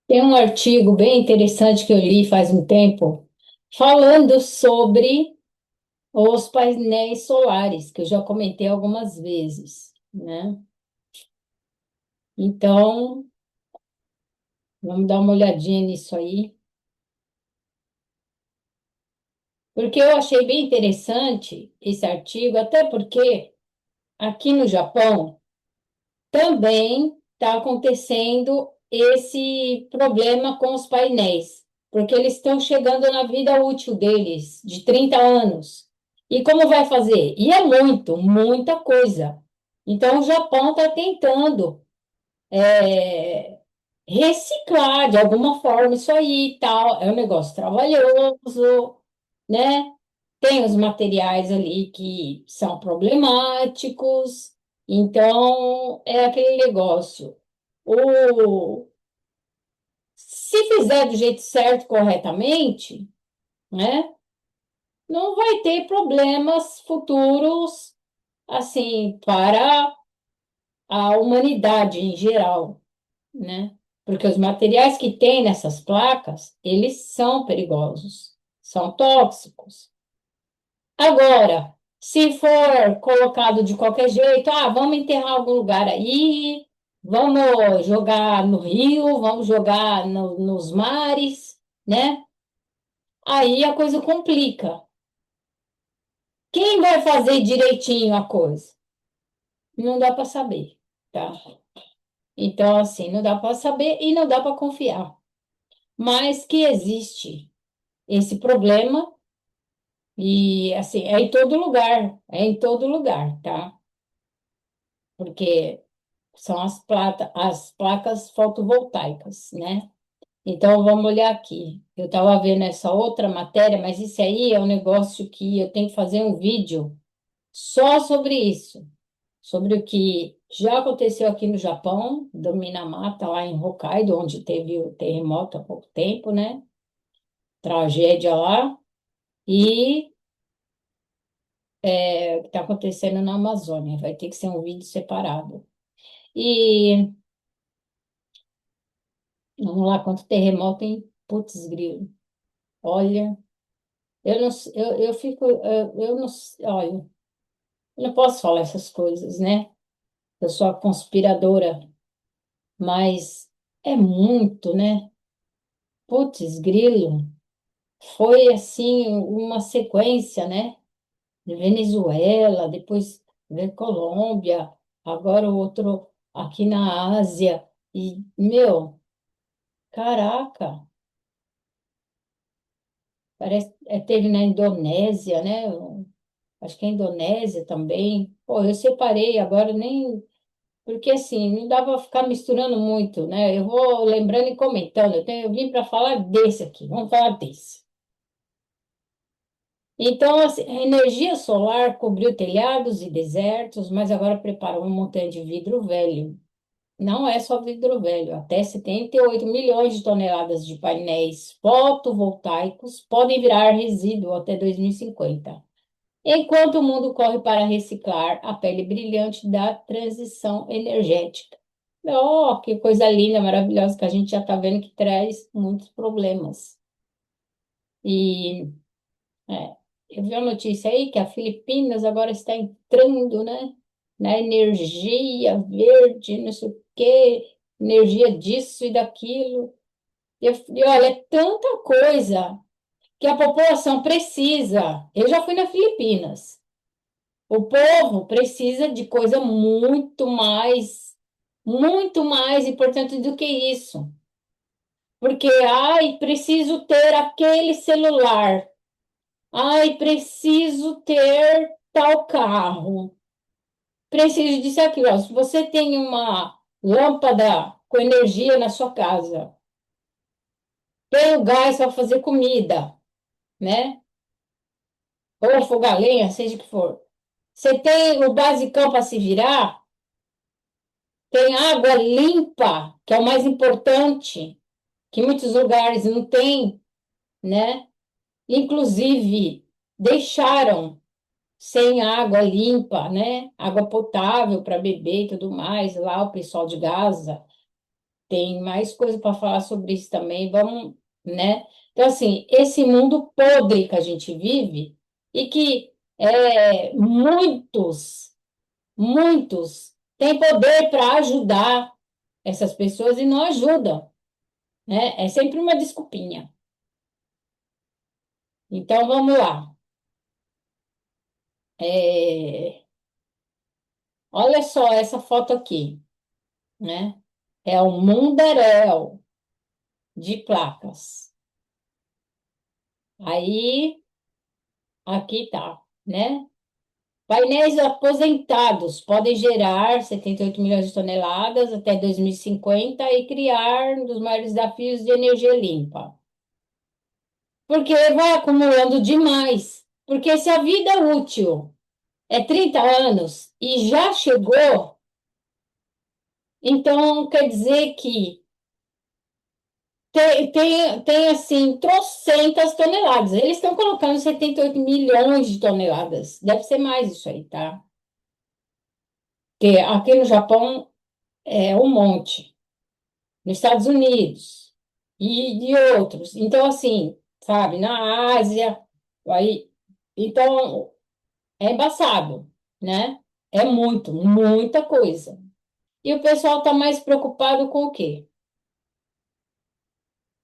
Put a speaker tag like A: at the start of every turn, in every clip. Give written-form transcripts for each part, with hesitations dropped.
A: Tem um artigo bem interessante que eu li faz um tempo, falando sobre os painéis solares, que eu já comentei algumas vezes, né? Então, vamos dar uma olhadinha nisso aí, porque eu achei bem interessante esse artigo, até porque aqui no Japão também está acontecendo esse problema com os painéis, porque eles estão chegando na vida útil deles, de 30 anos. E como vai fazer? E é muita coisa. Então, o Japão está tentando reciclar de alguma forma isso aí e tal. É um negócio trabalhoso, né? Tem os materiais ali que são problemáticos, então é aquele negócio. O, Se fizer do jeito certo, corretamente, né, não vai ter problemas futuros assim para a humanidade em geral, né? Porque os materiais que tem nessas placas, eles são perigosos, são tóxicos. Agora, se for colocado de qualquer jeito, vamos enterrar em algum lugar aí, vamos jogar no rio, vamos jogar nos mares, né? Aí a coisa complica. Quem vai fazer direitinho a coisa? Não dá para saber, tá? Então, assim, não dá para saber e não dá para confiar. Mas que existe esse problema e, assim, é em todo lugar, tá? Porque são as placas fotovoltaicas, né? Então, vamos olhar aqui. Eu estava vendo essa outra matéria, mas isso aí é um negócio que eu tenho que fazer um vídeo só sobre isso, sobre o que já aconteceu aqui no Japão, do Minamata, lá em Hokkaido, onde teve o terremoto há pouco tempo, né? Tragédia lá, e o que está acontecendo na Amazônia. Vai ter que ser um vídeo separado. E vamos lá, quanto terremoto, hein? Putz, grilo. Olha, eu não, eu fico, eu não, olha, eu não posso falar essas coisas, né? Eu sou a conspiradora, mas é muito, né? Putz, grilo. Foi assim uma sequência, né? De Venezuela, depois veio Colômbia, agora o outro aqui na Ásia. E, meu, caraca, parece, teve na Indonésia, né? Acho que é Indonésia também. Pô, eu separei, agora nem. Porque assim, não dá para ficar misturando muito, né? Eu vou lembrando e comentando. Eu vim para falar desse aqui, vamos falar desse. Então, assim, a energia solar cobriu telhados e desertos, mas agora preparou uma montanha de vidro velho. Não é só vidro velho, até 78 milhões de toneladas de painéis fotovoltaicos podem virar resíduo até 2050. Enquanto o mundo corre para reciclar a pele brilhante da transição energética. Oh, que coisa linda, maravilhosa, que a gente já está vendo que traz muitos problemas. E é, eu vi a notícia aí que a Filipinas agora está entrando, né, na energia verde, não sei o quê, energia disso e daquilo. E olha, é tanta coisa que a população precisa. Eu já fui na Filipinas. O povo precisa de coisa muito mais importante do que isso. Porque, ai, preciso ter aquele celular. Ai, preciso ter tal carro. Preciso disso e aquilo. Ó. Se você tem uma lâmpada com energia na sua casa, tem o gás para fazer comida, né? Ou fogo a lenha, seja o que for. Você tem o basicão para se virar, tem água limpa, que é o mais importante, que muitos lugares não tem, né? Inclusive, deixaram sem água limpa, né? Água potável para beber e tudo mais, lá o pessoal de Gaza. tem mais coisa para falar sobre isso também, vamos, né? Então, assim, esse mundo podre que a gente vive e que muitos têm poder para ajudar essas pessoas e não ajudam, né? É sempre uma desculpinha. Então, vamos lá. É, olha só essa foto aqui, né? É um mundaréu de placas. Aí, aqui tá, né? Painéis aposentados podem gerar 78 milhões de toneladas até 2050 e criar um dos maiores desafios de energia limpa. Porque vai acumulando demais. Porque se a vida útil é 30 anos e já chegou, então quer dizer que tem assim, trocentas toneladas. Eles estão colocando 78 milhões de toneladas. Deve ser mais isso aí, tá? Porque aqui no Japão é um monte. Nos Estados Unidos e outros. Então, assim, sabe, na Ásia, aí, então é embaçado, né? É muita coisa. E o pessoal está mais preocupado com o quê?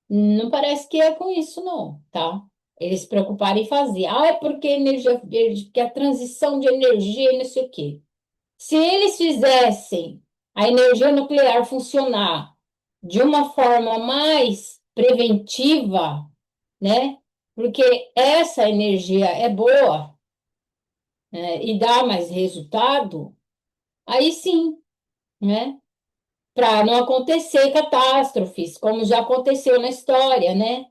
A: Não parece que é com isso, não, tá? Eles se preocuparam em fazer. Ah, é porque energia verde, porque a transição de energia e não sei o quê. Se eles fizessem a energia nuclear funcionar de uma forma mais preventiva, né? Porque essa energia é boa, né, e dá mais resultado, aí sim, né? Para não acontecer catástrofes, como já aconteceu na história, né?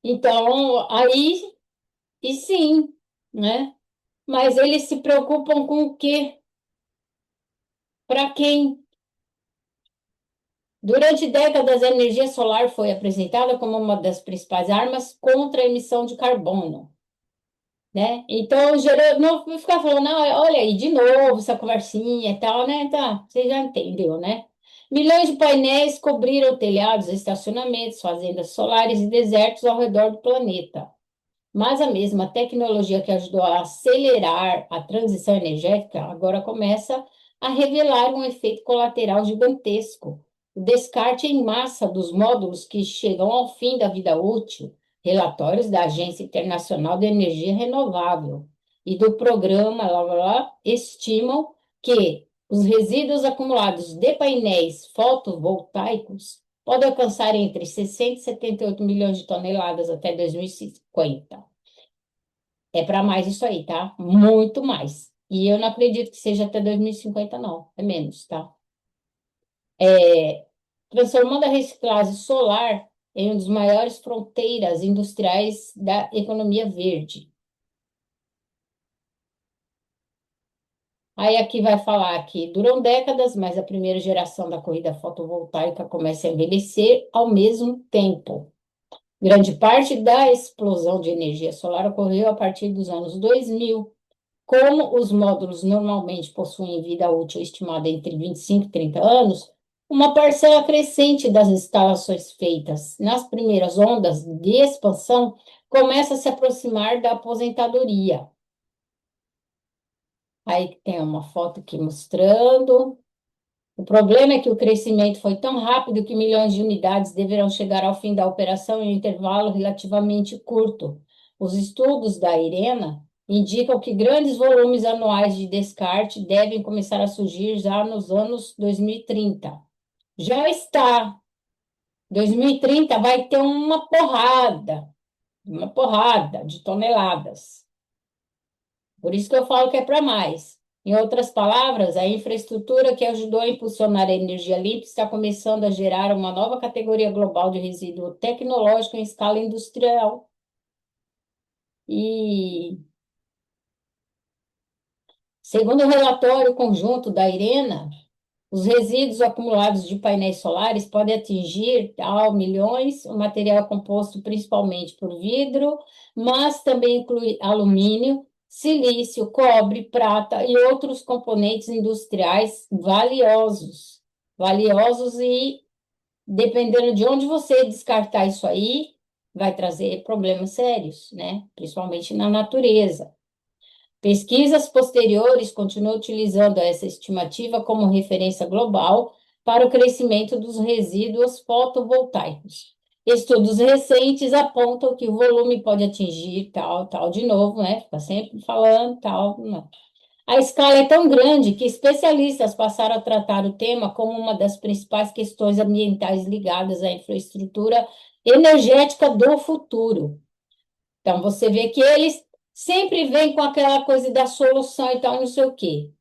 A: Então, aí, e sim, né? Mas eles se preocupam com o quê? Para quem? Durante décadas, a energia solar foi apresentada como uma das principais armas contra a emissão de carbono, né? Então, gerou, não vou ficar falando, não, olha aí, de novo, essa conversinha e tal, né? Tá, você já entendeu, né? Milhões de painéis cobriram telhados, estacionamentos, fazendas solares e desertos ao redor do planeta. Mas a mesma tecnologia que ajudou a acelerar a transição energética agora começa a revelar um efeito colateral gigantesco. O descarte em massa dos módulos que chegam ao fim da vida útil, relatórios da Agência Internacional de Energia Renovável e do programa estimam que os resíduos acumulados de painéis fotovoltaicos podem alcançar entre 60 e 78 milhões de toneladas até 2050. É para mais isso aí, tá? Muito mais. E eu não acredito que seja até 2050, não. É menos, tá? É, transformando a reciclagem solar em uma das maiores fronteiras industriais da economia verde. Aí aqui vai falar que duram décadas, mas a primeira geração da corrida fotovoltaica começa a envelhecer ao mesmo tempo. Grande parte da explosão de energia solar ocorreu a partir dos anos 2000. Como os módulos normalmente possuem vida útil estimada entre 25 e 30 anos, uma parcela crescente das instalações feitas nas primeiras ondas de expansão começa a se aproximar da aposentadoria. Aí tem uma foto aqui mostrando. O problema é que o crescimento foi tão rápido que milhões de unidades deverão chegar ao fim da operação em um intervalo relativamente curto. Os estudos da IRENA indicam que grandes volumes anuais de descarte devem começar a surgir já nos anos 2030. Já está. 2030 vai ter uma porrada de toneladas. Por isso que eu falo que é para mais. Em outras palavras, a infraestrutura que ajudou a impulsionar a energia limpa está começando a gerar uma nova categoria global de resíduo tecnológico em escala industrial. E, segundo o relatório conjunto da IRENA, os resíduos acumulados de painéis solares podem atingir milhões. O material é composto principalmente por vidro, mas também inclui alumínio, silício, cobre, prata e outros componentes industriais valiosos. Valiosos e dependendo de onde você descartar isso aí, vai trazer problemas sérios, né? Principalmente na natureza. Pesquisas posteriores continuam utilizando essa estimativa como referência global para o crescimento dos resíduos fotovoltaicos. Estudos recentes apontam que o volume pode atingir tal, tal, de novo, né? Fica sempre falando tal, não. A escala é tão grande que especialistas passaram a tratar o tema como uma das principais questões ambientais ligadas à infraestrutura energética do futuro. Então, você vê que eles sempre vêm com aquela coisa da solução e tal, não sei o quê.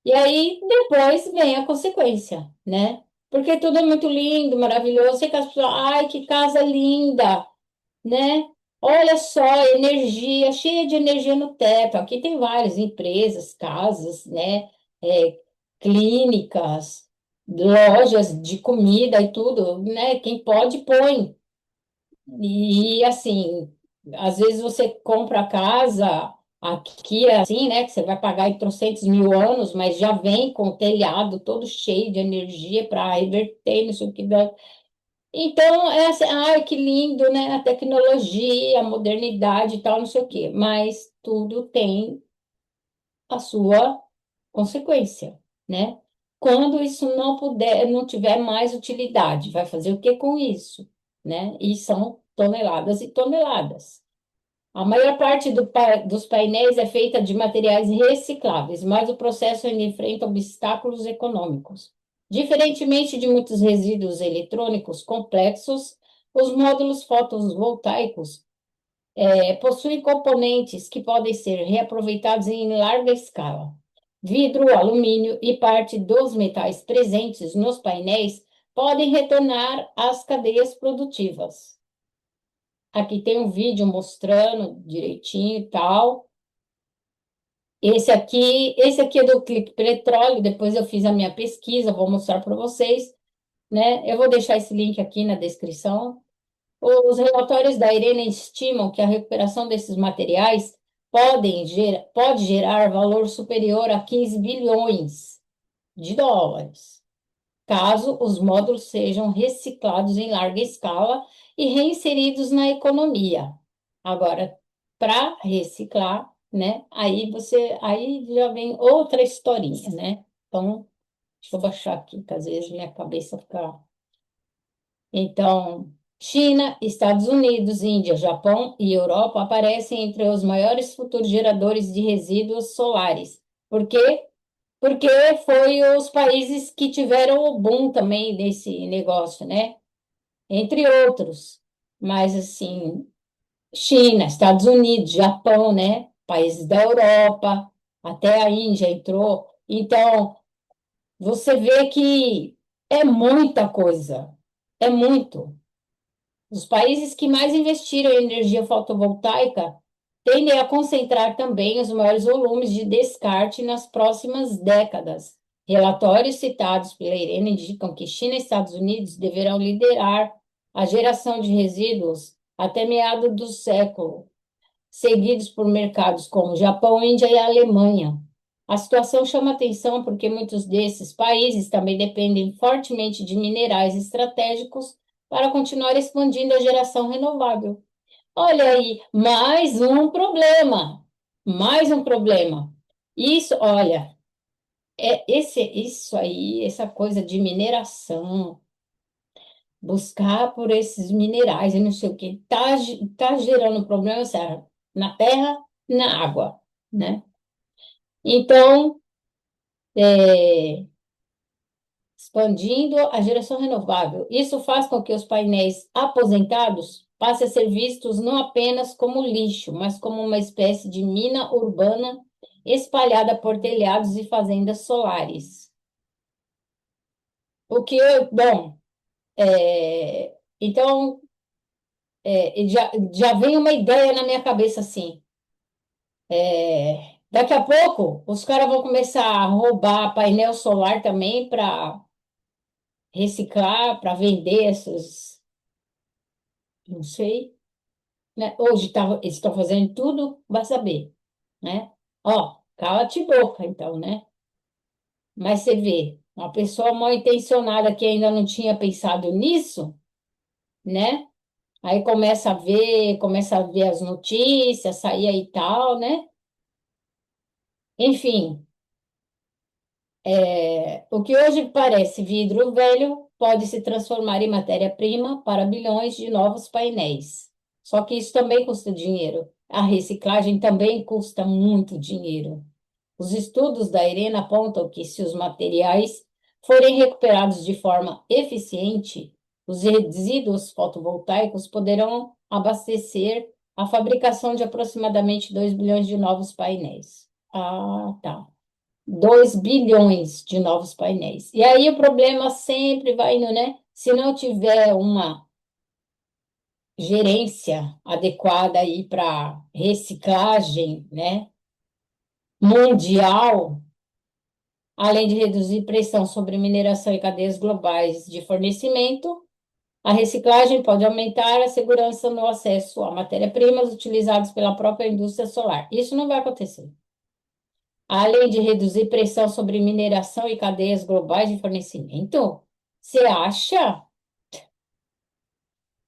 A: E aí, depois vem a consequência, né? Porque tudo é muito lindo, maravilhoso, sei que as pessoas, ai, que casa linda, né? Olha só, energia, cheia de energia no teto. Aqui tem várias empresas, casas, né? É, clínicas, lojas de comida e tudo, né? Quem pode, põe. E assim, às vezes você compra a casa aqui, é assim, né? Que você vai pagar em trocentos mil anos, mas já vem com o telhado todo cheio de energia para reverter, não sei o que dá. Então, é assim, ai, que lindo, né? A tecnologia, a modernidade e tal, não sei o quê. Mas tudo tem a sua consequência, né? Quando isso não puder, não tiver mais utilidade, vai fazer o que com isso, né? E são toneladas e toneladas. A maior parte dos painéis é feita de materiais recicláveis, mas o processo ainda enfrenta obstáculos econômicos. Diferentemente de muitos resíduos eletrônicos complexos, os módulos fotovoltaicos possuem componentes que podem ser reaproveitados em larga escala. Vidro, alumínio e parte dos metais presentes nos painéis podem retornar às cadeias produtivas. Aqui tem um vídeo mostrando direitinho e tal. Esse aqui é do Clique Petróleo, depois eu fiz a minha pesquisa, vou mostrar para vocês, né? Eu vou deixar esse link aqui na descrição. Os relatórios da Irene estimam que a recuperação desses materiais pode gerar valor superior a 15 bilhões de dólares, caso os módulos sejam reciclados em larga escala e reinseridos na economia. Agora, para reciclar, né? Aí já vem outra historinha, né? Então, deixa eu baixar aqui, que às vezes minha cabeça fica. Então, China, Estados Unidos, Índia, Japão e Europa aparecem entre os maiores futuros geradores de resíduos solares. Por quê? Porque foi os países que tiveram o boom também desse negócio, né? Entre outros. Mas, assim, China, Estados Unidos, Japão, né? Países da Europa, até a Índia entrou. Então, você vê que é muita coisa. É muito. Os países que mais investiram em energia fotovoltaica tendem a concentrar também os maiores volumes de descarte nas próximas décadas. Relatórios citados pela Irene indicam que China e Estados Unidos deverão liderar a geração de resíduos até meados do século, seguidos por mercados como Japão, Índia e Alemanha. A situação chama atenção porque muitos desses países também dependem fortemente de minerais estratégicos para continuar expandindo a geração renovável. Olha aí, mais um problema. Mais um problema. Isso, olha, isso aí, essa coisa de mineração, buscar por esses minerais e não sei o que, tá gerando problema sério na terra, na água, né? Então, é, expandindo a geração renovável. Isso faz com que os painéis aposentados passem a ser vistos não apenas como lixo, mas como uma espécie de mina urbana espalhada por telhados e fazendas solares. O que, bom, então, já vem uma ideia na minha cabeça assim. Daqui a pouco, os caras vão começar a roubar painel solar também para reciclar, para vender esses, não sei, né? Hoje eles estão fazendo tudo, vai saber, né? Ó, cala-te boca, então, né? Mas você vê. Uma pessoa mal intencionada que ainda não tinha pensado nisso, né? Aí começa a ver as notícias, sair aí e tal, né? Enfim, o que hoje parece vidro velho pode se transformar em matéria-prima para bilhões de novos painéis. Só que isso também custa dinheiro. A reciclagem também custa muito dinheiro. Os estudos da Irena apontam que, se os materiais forem recuperados de forma eficiente, os resíduos fotovoltaicos poderão abastecer a fabricação de aproximadamente 2 bilhões de novos painéis. Ah, tá. 2 bilhões de novos painéis. E aí o problema sempre vai indo, né? Se não tiver uma gerência adequada aí para reciclagem, né, mundial, além de reduzir pressão sobre mineração e cadeias globais de fornecimento, a reciclagem pode aumentar a segurança no acesso a matérias-primas utilizadas pela própria indústria solar. Isso não vai acontecer. Além de reduzir pressão sobre mineração e cadeias globais de fornecimento, você acha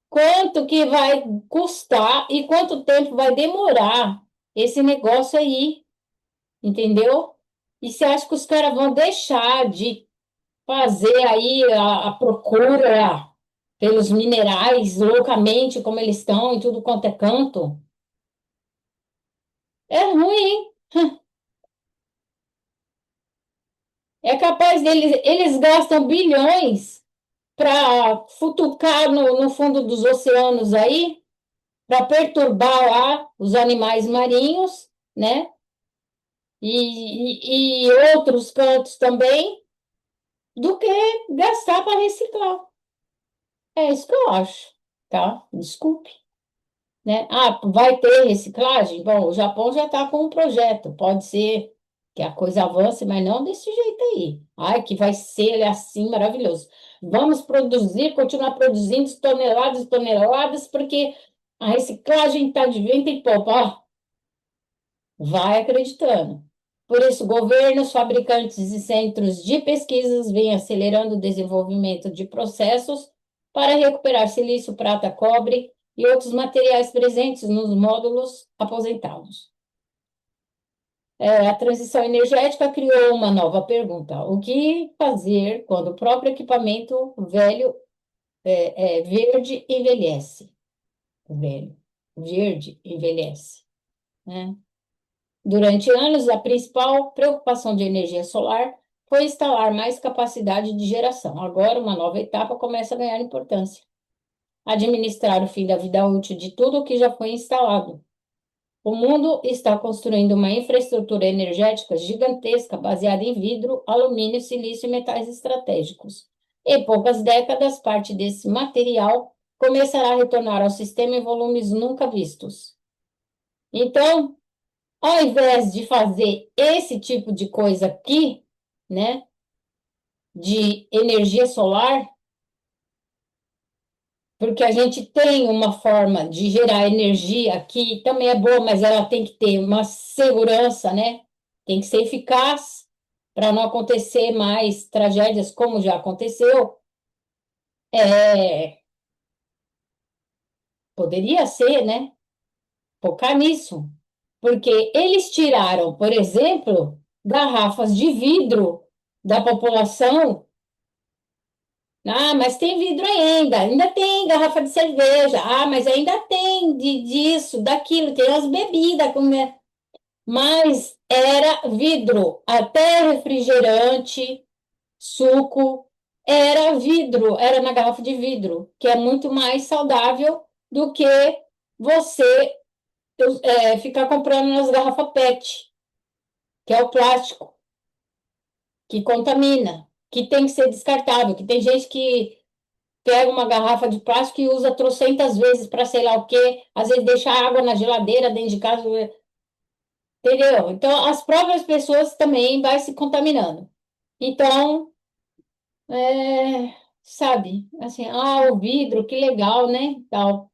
A: quanto que vai custar e quanto tempo vai demorar esse negócio aí, entendeu? E você acha que os caras vão deixar de fazer aí a procura pelos minerais loucamente, como eles estão, em tudo quanto é canto? É ruim, é capaz deles, eles gastam bilhões para futucar no fundo dos oceanos aí, para perturbar lá os animais marinhos, né? E outros cantos também, do que gastar para reciclar. É isso que eu acho, tá? Desculpe. Né? Ah, vai ter reciclagem? Bom, o Japão já está com um projeto, pode ser que a coisa avance, mas não desse jeito aí. Ai, que vai ser assim maravilhoso. Vamos produzir, continuar produzindo toneladas e toneladas, porque a reciclagem está de vento em popa. Ó, vai acreditando. Por isso, governos, fabricantes e centros de pesquisas vêm acelerando o desenvolvimento de processos para recuperar silício, prata, cobre e outros materiais presentes nos módulos aposentados. A transição energética criou uma nova pergunta: o que fazer quando o próprio equipamento velho, verde envelhece? O velho, verde envelhece, né? Durante anos, a principal preocupação de energia solar foi instalar mais capacidade de geração. Agora, uma nova etapa começa a ganhar importância: administrar o fim da vida útil de tudo o que já foi instalado. O mundo está construindo uma infraestrutura energética gigantesca baseada em vidro, alumínio, silício e metais estratégicos. Em poucas décadas, parte desse material começará a retornar ao sistema em volumes nunca vistos. Então, ao invés de fazer esse tipo de coisa aqui, né, de energia solar, porque a gente tem uma forma de gerar energia aqui, também é boa, mas ela tem que ter uma segurança, né? Tem que ser eficaz para não acontecer mais tragédias como já aconteceu. É, poderia ser, né? Focar nisso. Porque eles tiraram, por exemplo, garrafas de vidro da população. Ah, mas tem vidro ainda tem garrafa de cerveja. Ah, mas ainda tem disso, daquilo, tem as bebidas, mas era vidro, até refrigerante, suco, era vidro, era na garrafa de vidro, que é muito mais saudável do que você ficar comprando nas garrafas PET, que é o plástico, que contamina, que tem que ser descartável, que tem gente que pega uma garrafa de plástico e usa trocentas vezes para sei lá o quê, às vezes deixa água na geladeira dentro de casa, entendeu? Então, as próprias pessoas também vai se contaminando. Então, sabe, assim, o vidro, que legal, né? Tal.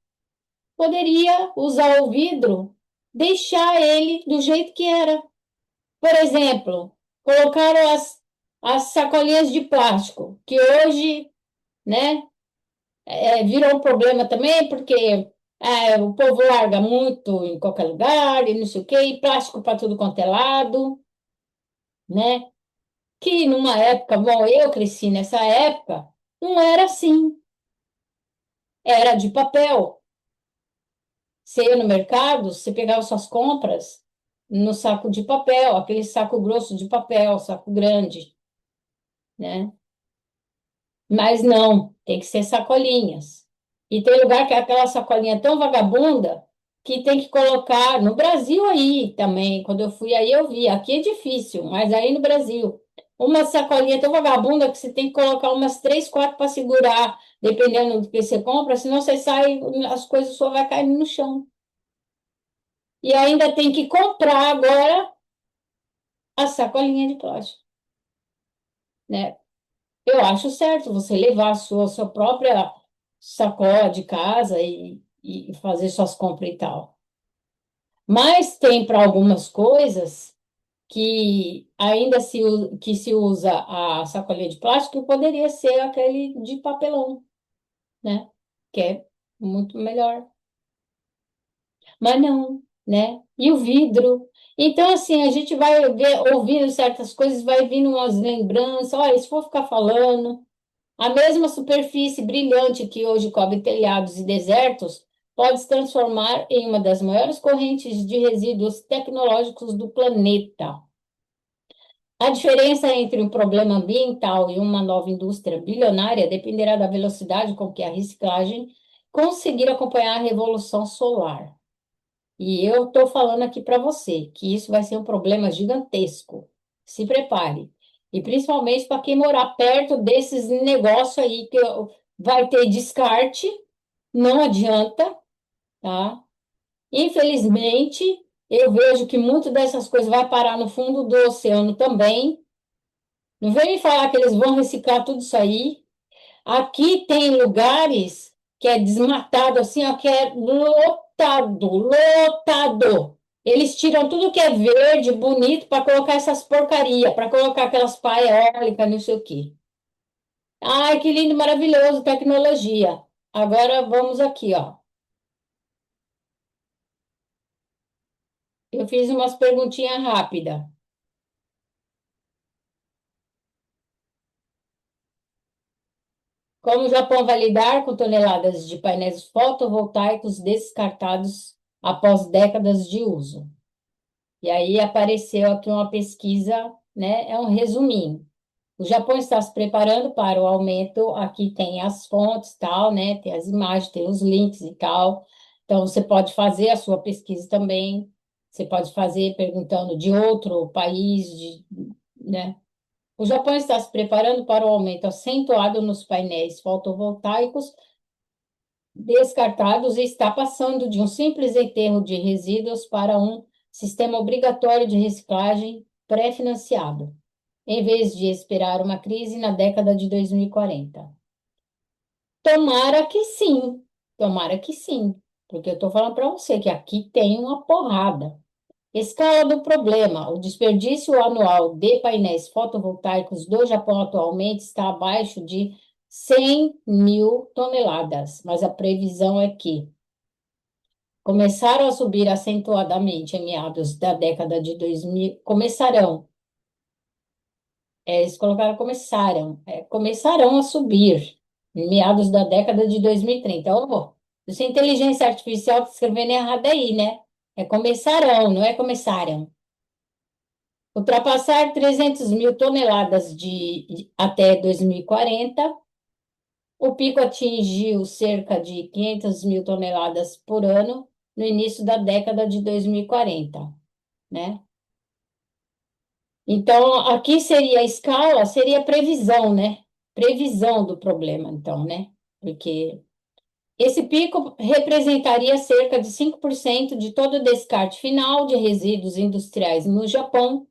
A: Poderia usar o vidro, deixar ele do jeito que era. Por exemplo, colocaram as as sacolinhas de plástico, que hoje, né, virou um problema também, porque o povo larga muito em qualquer lugar e não sei o quê, e plástico para tudo quanto é lado, né? Que numa época, bom, eu cresci nessa época, não era assim, era de papel. Você ia no mercado, você pegava suas compras no saco de papel, aquele saco grosso de papel, saco grande, né? Mas não, tem que ser sacolinhas. E tem lugar que é aquela sacolinha tão vagabunda que tem que colocar, no Brasil aí também, quando eu fui aí eu vi, aqui é difícil, mas aí no Brasil, uma sacolinha tão vagabunda que você tem que colocar umas três, quatro para segurar, dependendo do que você compra, senão você sai, as coisas só vai caindo no chão. E ainda tem que comprar agora a sacolinha de plástico, né? Eu acho certo você levar a sua própria sacola de casa e fazer suas compras e tal. Mas tem para algumas coisas que ainda que se usa a sacolinha de plástico, poderia ser aquele de papelão, né? Que é muito melhor. Mas não, né? E o vidro. Então, assim, a gente vai ouvindo certas coisas, vai vindo umas lembranças. Olha, se for ficar falando. A mesma superfície brilhante que hoje cobre telhados e desertos pode se transformar em uma das maiores correntes de resíduos tecnológicos do planeta. A diferença entre um problema ambiental e uma nova indústria bilionária dependerá da velocidade com que a reciclagem conseguir acompanhar a revolução solar. E eu estou falando aqui para você que isso vai ser um problema gigantesco. Se prepare. E principalmente para quem morar perto desses negócios aí que vai ter descarte, não adianta, tá? Infelizmente, eu vejo que muito dessas coisas vai parar no fundo do oceano também. Não vem me falar que eles vão reciclar tudo isso aí. Aqui tem lugares que é desmatado assim, ó, que é lotado, lotado. Eles tiram tudo que é verde, bonito, para colocar essas porcaria, para colocar aquelas pá eólicas, não sei o quê. Ai, que lindo, maravilhoso, tecnologia. Agora vamos aqui, ó. Eu fiz umas perguntinhas rápidas. Como o Japão vai lidar com toneladas de painéis fotovoltaicos descartados após décadas de uso? E aí apareceu aqui uma pesquisa, né? É um resuminho. O Japão está se preparando para o aumento. Aqui tem as fontes, tal, né? Tem as imagens, tem os links e tal. Então você pode fazer a sua pesquisa também. Você pode fazer perguntando de outro país, né? O Japão está se preparando para o aumento acentuado nos painéis fotovoltaicos descartados e está passando de um simples enterro de resíduos para um sistema obrigatório de reciclagem pré-financiado, em vez de esperar uma crise na década de 2040. Tomara que sim, porque eu estou falando para você que aqui tem uma porrada. Escala do problema: o desperdício anual de painéis fotovoltaicos do Japão atualmente está abaixo de 100 mil toneladas, mas a previsão é que começaram a subir acentuadamente em meados da década de 2000. Eles colocaram começarão a subir em meados da década de 2030. Oh, isso é inteligência artificial que escrevendo errado aí, né? É começarão, não é começaram. Ultrapassar 300 mil toneladas até 2040. O pico atingiu cerca de 500 mil toneladas por ano no início da década de 2040, né? Então, aqui seria a escala, seria previsão, né? Previsão do problema, então, né? Porque esse pico representaria cerca de 5% de todo o descarte final de resíduos industriais no Japão,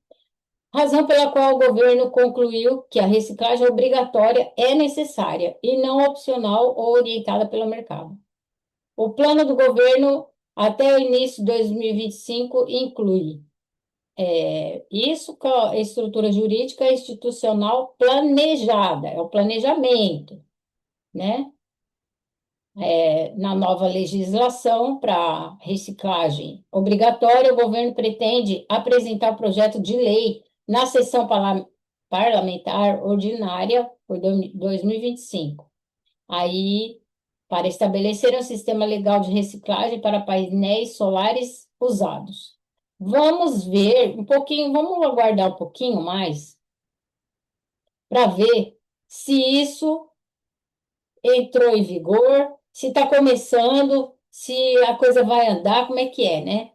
A: razão pela qual o governo concluiu que a reciclagem obrigatória é necessária e não opcional ou orientada pelo mercado. O plano do governo até o início de 2025 inclui Isso com a estrutura jurídica institucional planejada, é o planejamento, né? Na nova legislação para reciclagem obrigatória, o governo pretende apresentar o projeto de lei na sessão parlamentar ordinária por 2025. Aí, para estabelecer um sistema legal de reciclagem para painéis solares usados. Vamos ver um pouquinho, vamos aguardar um pouquinho mais para ver se isso entrou em vigor, se está começando, se a coisa vai andar, como é que é, né?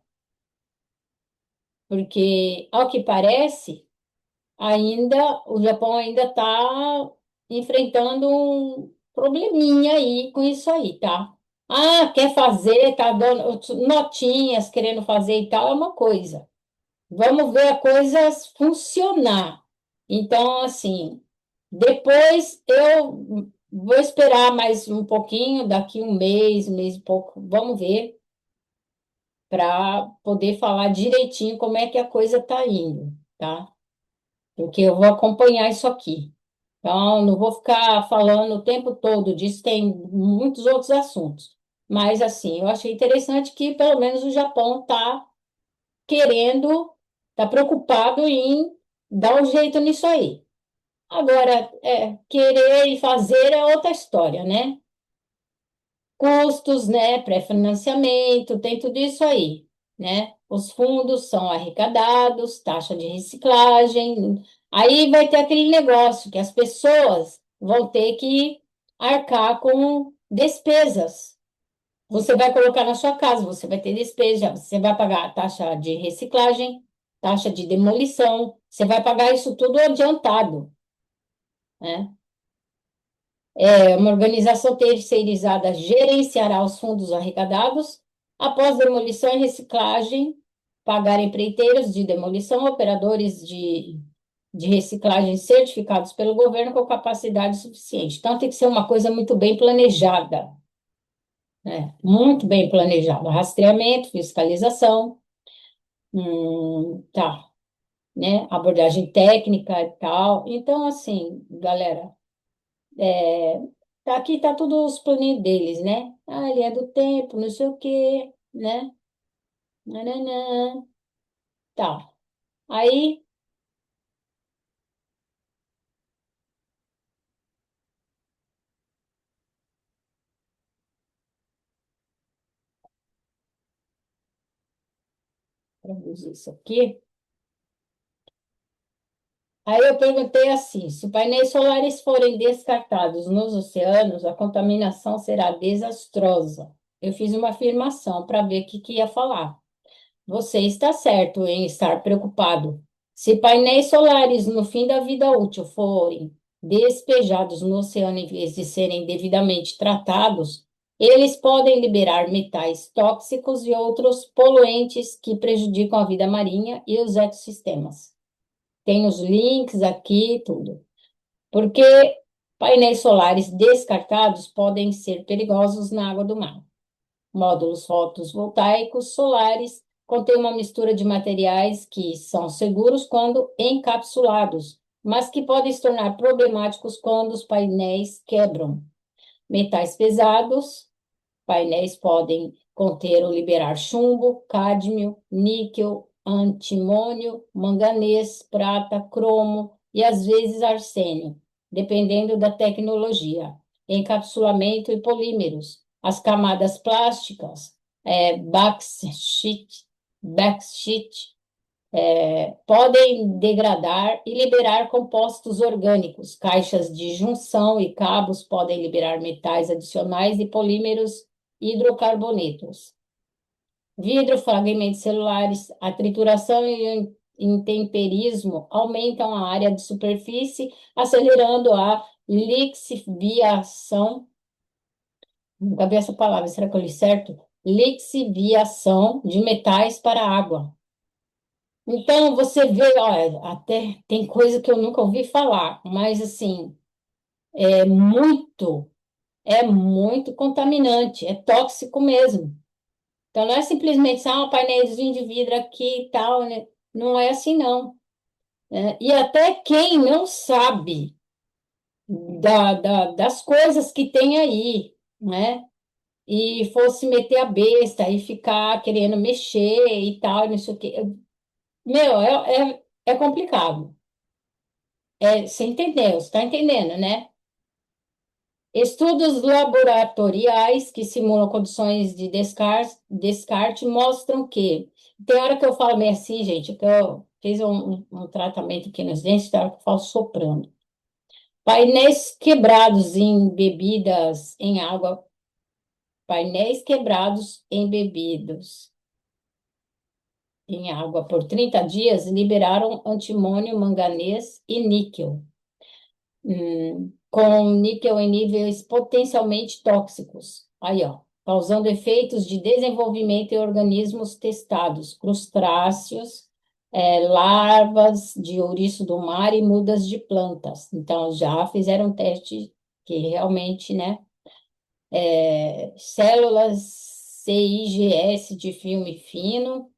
A: Porque, ao que parece, o Japão ainda está enfrentando um probleminha aí com isso aí, tá? Ah, quer fazer, tá dando notinhas, querendo fazer e tal, é uma coisa. Vamos ver a coisa funcionar. Então, assim, depois eu vou esperar mais um pouquinho, daqui um mês e pouco, vamos ver, para poder falar direitinho como é que a coisa está indo, tá? Porque eu vou acompanhar isso aqui. Então, não vou ficar falando o tempo todo disso, tem muitos outros assuntos. Mas, assim, eu achei interessante que pelo menos o Japão está querendo, está preocupado em dar um jeito nisso aí. Agora, querer e fazer é outra história, né? Custos, né? Pré-financiamento, tem tudo isso aí, né? Os fundos são arrecadados, taxa de reciclagem. Aí vai ter aquele negócio que as pessoas vão ter que arcar com despesas. Você vai colocar na sua casa, você vai ter despesa, você vai pagar a taxa de reciclagem, taxa de demolição, você vai pagar isso tudo adiantado, né? Uma organização terceirizada gerenciará os fundos arrecadados após demolição e reciclagem, pagar empreiteiros de demolição, operadores de reciclagem certificados pelo governo com capacidade suficiente. Então, tem que ser uma coisa muito bem planejada, né? Muito bem planejada. Rastreamento, fiscalização, tá, né? Abordagem técnica e tal. Então, assim, galera. É, aqui tá tudo os planinhos deles, né? Ah, ele é do tempo, não sei o quê, né? Nananã. Tá. Aí, traduzir isso aqui. Aí eu perguntei assim: se painéis solares forem descartados nos oceanos, a contaminação será desastrosa. Eu fiz uma afirmação para ver o que ia falar. Você está certo em estar preocupado. Se painéis solares no fim da vida útil forem despejados no oceano em vez de serem devidamente tratados, eles podem liberar metais tóxicos e outros poluentes que prejudicam a vida marinha e os ecossistemas. Tem os links aqui, tudo. Porque painéis solares descartados podem ser perigosos na água do mar. Módulos fotovoltaicos solares contêm uma mistura de materiais que são seguros quando encapsulados, mas que podem se tornar problemáticos quando os painéis quebram. Metais pesados, painéis podem conter ou liberar chumbo, cádmio, níquel, antimônio, manganês, prata, cromo e às vezes arsênio, dependendo da tecnologia. Encapsulamento e polímeros. As camadas plásticas, backsheet, podem degradar e liberar compostos orgânicos. Caixas de junção e cabos podem liberar metais adicionais e polímeros hidrocarbonetos. Vidro, fragmentos celulares, a trituração e o intemperismo aumentam a área de superfície, acelerando a lixiviação. Nunca vi essa palavra, será que eu li certo? Lixiviação de metais para a água. Então, você vê, olha, até tem coisa que eu nunca ouvi falar, mas assim, é muito contaminante, é tóxico mesmo. Então, não é simplesmente, um painelzinho de vidro aqui e tal, né? Não é assim, não. E até quem não sabe das coisas que tem aí, né? E fosse meter a besta e ficar querendo mexer e tal, não sei o quê. Meu, é complicado. Você entendeu? Você está entendendo, né? Estudos laboratoriais que simulam condições de descarte mostram que. Tem hora que eu falo meio assim, gente, que eu fiz um tratamento aqui nos dentes, tem hora que eu falo soprando. Painéis quebrados em bebidas em água, painéis quebrados em bebidas em água por 30 dias liberaram antimônio, manganês e níquel. Com níquel em níveis potencialmente tóxicos. Aí, ó, causando efeitos de desenvolvimento em organismos testados, crustáceos, larvas de ouriço do mar e mudas de plantas. Então, já fizeram um teste que realmente, né, células CIGS de filme fino.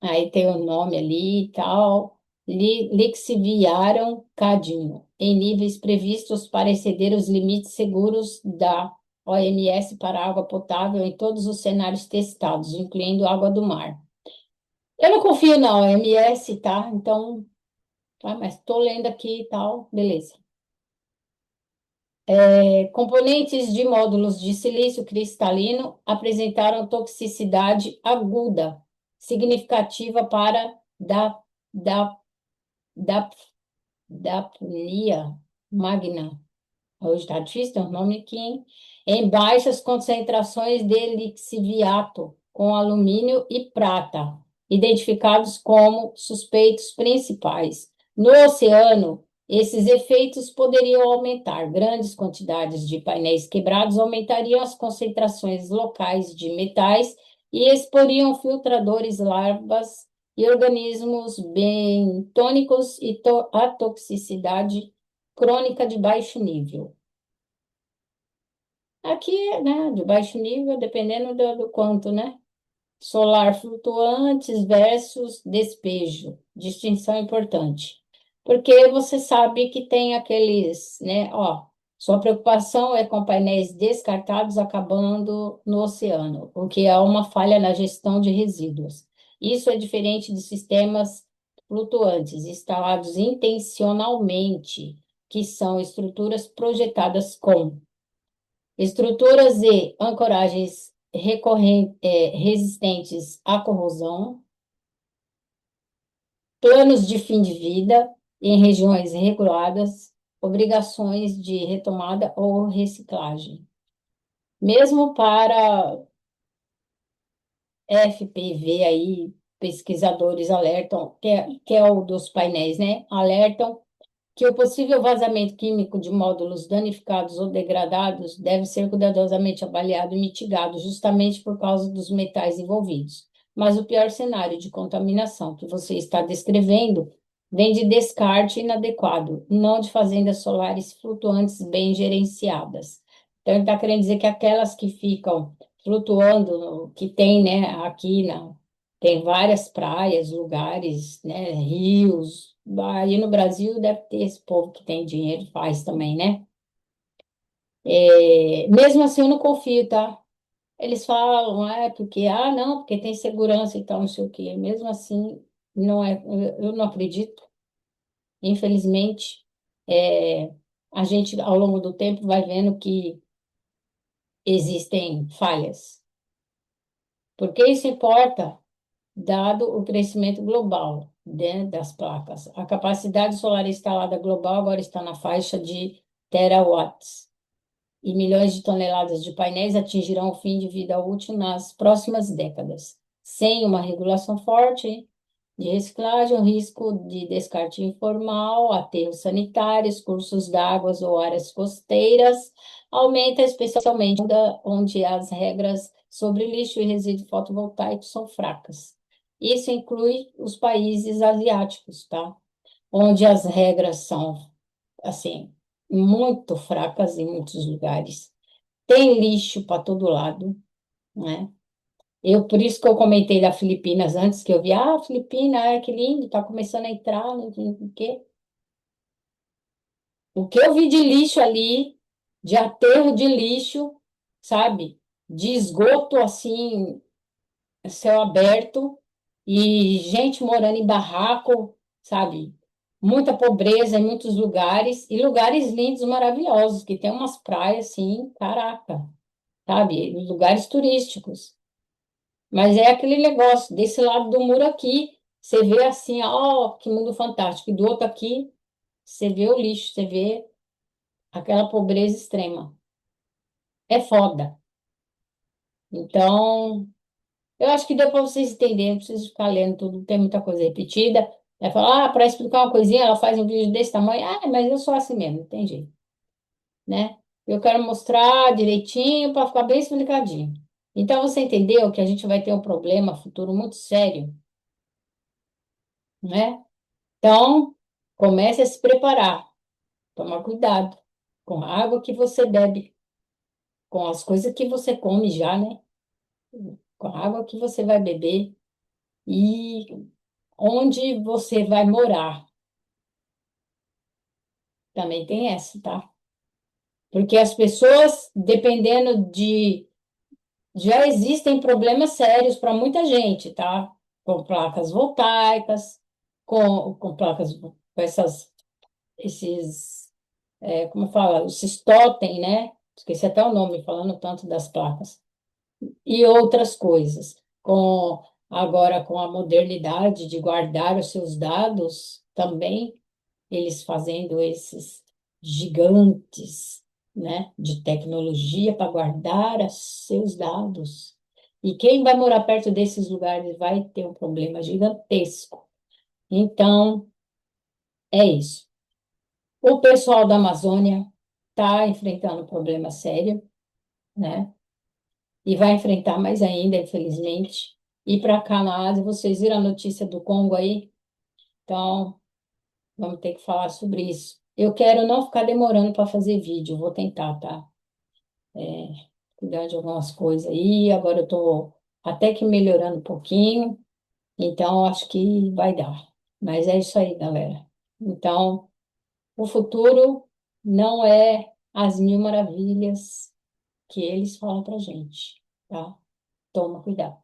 A: Aí tem o nome ali e tal. Lixiviaram cadmio em níveis previstos para exceder os limites seguros da OMS para água potável em todos os cenários testados, incluindo água do mar. Eu não confio na OMS, tá? Então, tá, mas estou lendo aqui e tal, beleza. Componentes de módulos de silício cristalino apresentaram toxicidade aguda, significativa para da da Daphnia magna. Hoje está difícil, tem um nome aqui, hein? Em baixas concentrações de lixiviato com alumínio e prata, identificados como suspeitos principais. No oceano, esses efeitos poderiam aumentar. Grandes quantidades de painéis quebrados aumentariam as concentrações locais de metais e exporiam filtradores, larvas e organismos bentônicos e a toxicidade crônica de baixo nível. Aqui, né, de baixo nível, dependendo do quanto, né? Solar flutuantes versus despejo. Distinção importante. Porque você sabe que tem aqueles, né? Ó, sua preocupação é com painéis descartados acabando no oceano, o que é uma falha na gestão de resíduos. Isso é diferente de sistemas flutuantes instalados intencionalmente, que são estruturas projetadas com estruturas e ancoragens resistentes à corrosão, planos de fim de vida em regiões reguladas, obrigações de retomada ou reciclagem. Mesmo para FPV aí, pesquisadores alertam, que é o dos painéis, né? Alertam que o possível vazamento químico de módulos danificados ou degradados deve ser cuidadosamente avaliado e mitigado, justamente por causa dos metais envolvidos. Mas o pior cenário de contaminação que você está descrevendo vem de descarte inadequado, não de fazendas solares flutuantes bem gerenciadas. Então, ele está querendo dizer que aquelas que ficam flutuando, que tem, né, aqui tem várias praias, lugares, né, rios. Aí no Brasil deve ter esse povo que tem dinheiro e faz também, né? Mesmo assim, eu não confio, tá? Eles falam, porque, não, porque tem segurança e tal, não sei o quê. Mesmo assim, não é, eu não acredito. Infelizmente, é, a gente, ao longo do tempo, vai vendo que existem falhas. Porque isso importa dado o crescimento global, né, das placas. A capacidade solar instalada global agora está na faixa de terawatts, e milhões de toneladas de painéis atingirão o fim de vida útil nas próximas décadas. Sem uma regulação forte de reciclagem, o risco de descarte informal, aterros sanitários, cursos d'água ou áreas costeiras aumenta, especialmente onde as regras sobre lixo e resíduos fotovoltaicos são fracas. Isso inclui os países asiáticos, tá? Onde as regras são, assim, muito fracas em muitos lugares. Tem lixo para todo lado, né? Por isso que eu comentei da Filipinas antes, que eu vi, Filipina, que lindo, tá começando a entrar, não sei o quê. O que eu vi de lixo ali, de aterro de lixo, sabe? De esgoto assim, céu aberto, e gente morando em barraco, sabe? Muita pobreza em muitos lugares, e lugares lindos, maravilhosos, que tem umas praias assim, caraca, sabe? Lugares turísticos. Mas é aquele negócio, desse lado do muro aqui, você vê assim, ó, que mundo fantástico. E do outro aqui, você vê o lixo, você vê aquela pobreza extrema. É foda. Então, eu acho que deu para vocês entenderem, não preciso ficar lendo tudo, tem muita coisa repetida. É falar, para explicar uma coisinha, ela faz um vídeo desse tamanho. Mas eu sou assim mesmo, não tem jeito, né? Eu quero mostrar direitinho para ficar bem explicadinho. Então, você entendeu que a gente vai ter um problema futuro muito sério, né? Então, comece a se preparar, tomar cuidado com a água que você bebe, com as coisas que você come já, né? Com a água que você vai beber e onde você vai morar. Também tem essa, tá? Porque as pessoas, dependendo de. Já existem problemas sérios para muita gente, tá? Com placas voltaicas, com placas, com esses, como fala, o Sistotem, né? Esqueci até o nome, falando tanto das placas. E outras coisas. Agora, com a modernidade de guardar os seus dados, também eles fazendo esses gigantes, né, de tecnologia para guardar os seus dados. E quem vai morar perto desses lugares vai ter um problema gigantesco. Então, é isso. O pessoal da Amazônia está enfrentando um problema sério, né? E vai enfrentar mais ainda, infelizmente. E para cá na Ásia, vocês viram a notícia do Congo aí? Então, vamos ter que falar sobre isso. Eu quero não ficar demorando para fazer vídeo, vou tentar, tá? É, cuidar de algumas coisas aí. Agora eu estou até que melhorando um pouquinho, então acho que vai dar. Mas é isso aí, galera. Então, o futuro não é as mil maravilhas que eles falam pra gente, tá? Toma cuidado.